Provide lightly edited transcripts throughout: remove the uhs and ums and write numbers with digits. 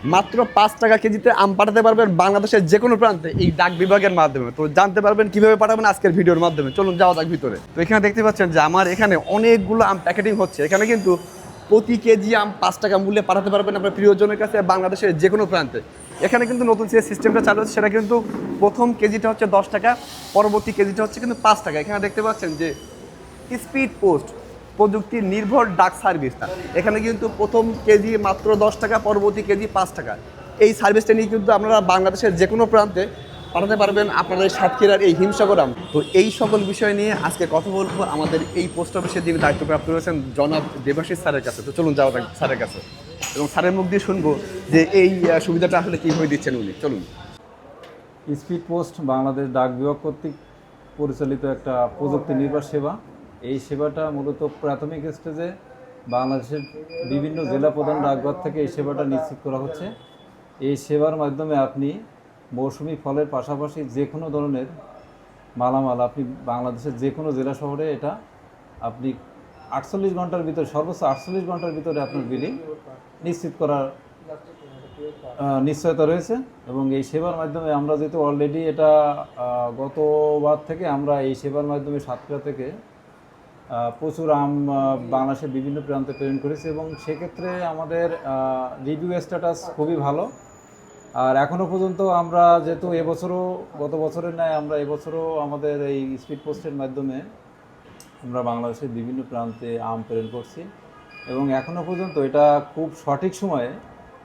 মাত্র 5 টাকা কেজিতে আম পাঠাতে পারবেন বাংলাদেশের যে কোনো প্রান্তে এই ডাক বিভাগের মাধ্যমে। তো জানতে পারবেন কিভাবে পাঠাবেন আজকের ভিডিওর মাধ্যমে। চলুন যাওয়া যাক ভিতরে। তো এখানে দেখতে পাচ্ছেন যে আমার এখানে অনেকগুলো আম প্যাকেটিং হচ্ছে। এখানে কিন্তু প্রতি কেজি আম 5 টাকা মূল্যে পাঠাতে পারবেন আপনার প্রিয়জনের কাছে বাংলাদেশের যে কোনো প্রান্তে। এখানে কিন্তু নতুন যে সিস্টেমটা চালু হচ্ছে সেটা কিন্তু প্রথম কেজিটা হচ্ছে 10 টাকা, পরবর্তী কেজিটা হচ্ছে কিন্তু 5 টাকা। এখানে দেখতে পাচ্ছেন যে স্পিড পোস্ট প্রযুক্তি নির্ভর ডাক সার্ভিসটা, এখানে কিন্তু প্রথম কেজি মাত্র 10 টাকা, পরবর্তী কেজি 5 টাকা। এই সার্ভিসটা নিয়ে কিন্তু আপনারা বাংলাদেশের যে কোনো প্রান্তে পাঠাতে পারবেন আপনাদের সাতক্ষীরার এই হিমসাগর আম। তো এই সকল বিষয় নিয়ে আজকে কথা বলবো আমাদের এই পোস্ট অফিসের যিনি দায়িত্বপ্রাপ্ত রয়েছেন জনাব দেবাশিস স্যারের কাছে। তো চলুন যাওয়া যাক স্যারের কাছে এবং স্যারের মুখ দিয়ে শুনবো যে এই সুবিধাটা আসলে কীভাবে দিচ্ছেন উনি। চলুন। স্পিড পোস্ট বাংলাদেশ ডাক বিভাগ কর্তৃক পরিচালিত একটা প্রযুক্তি নির্ভর সেবা। এই সেবাটা মূলত প্রাথমিক স্টেজে বাংলাদেশের বিভিন্ন জেলা প্রধান ডাকঘর থেকে এই সেবাটা নিশ্চিত করা হচ্ছে। এই সেবার মাধ্যমে আপনি মৌসুমি ফলের পাশাপাশি যে কোনো ধরনের মালামাল আপনি বাংলাদেশের যে কোনো জেলা শহরে এটা আপনি 48 ঘন্টার ভিতরে, সর্বোচ্চ 48 ঘন্টার ভিতরে আপনার বিলিং নিশ্চিত করার নিশ্চয়তা রয়েছে। এবং এই সেবার মাধ্যমে আমরা যেহেতু অলরেডি এটা গতবার থেকে আমরা এই সেবার মাধ্যমে সাতক্ষীরা থেকে প্রচুর আম বাংলাদেশের বিভিন্ন প্রান্তে প্রেরণ করেছি এবং সেক্ষেত্রে আমাদের রিভিউ স্ট্যাটাস খুবই ভালো। আর এখনও পর্যন্ত আমরা যেহেতু এবছরও গত বছরের ন্যায় আমরা এবছরও আমাদের এই স্পিড পোস্টের মাধ্যমে আমরা বাংলাদেশের বিভিন্ন প্রান্তে আম প্রেরণ করছি এবং এখনও পর্যন্ত এটা খুব সঠিক সময়ে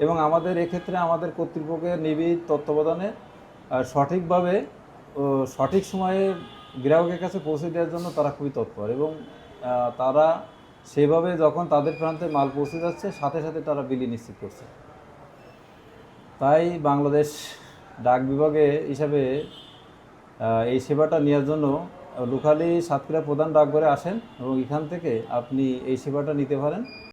এবং আমাদের এক্ষেত্রে আমাদের কর্তৃপক্ষের নিবিড় তত্ত্বাবধানে সঠিকভাবে সঠিক সময়ে গ্রাহকের কাছে পৌঁছে দেওয়ার জন্য তারা খুবই তৎপর এবং তারা সেভাবে যখন তাদের প্রান্তে মাল পৌঁছে যাচ্ছে সাথে সাথে তারা বিলি নিশ্চিত করছে। তাই বাংলাদেশ ডাক বিভাগে হিসাবে এই সেবাটা নেওয়ার জন্য লোকালি সাতক্ষীরা প্রধান ডাকঘরে আসেন এবং এখান থেকে আপনি এই সেবাটা নিতে পারেন।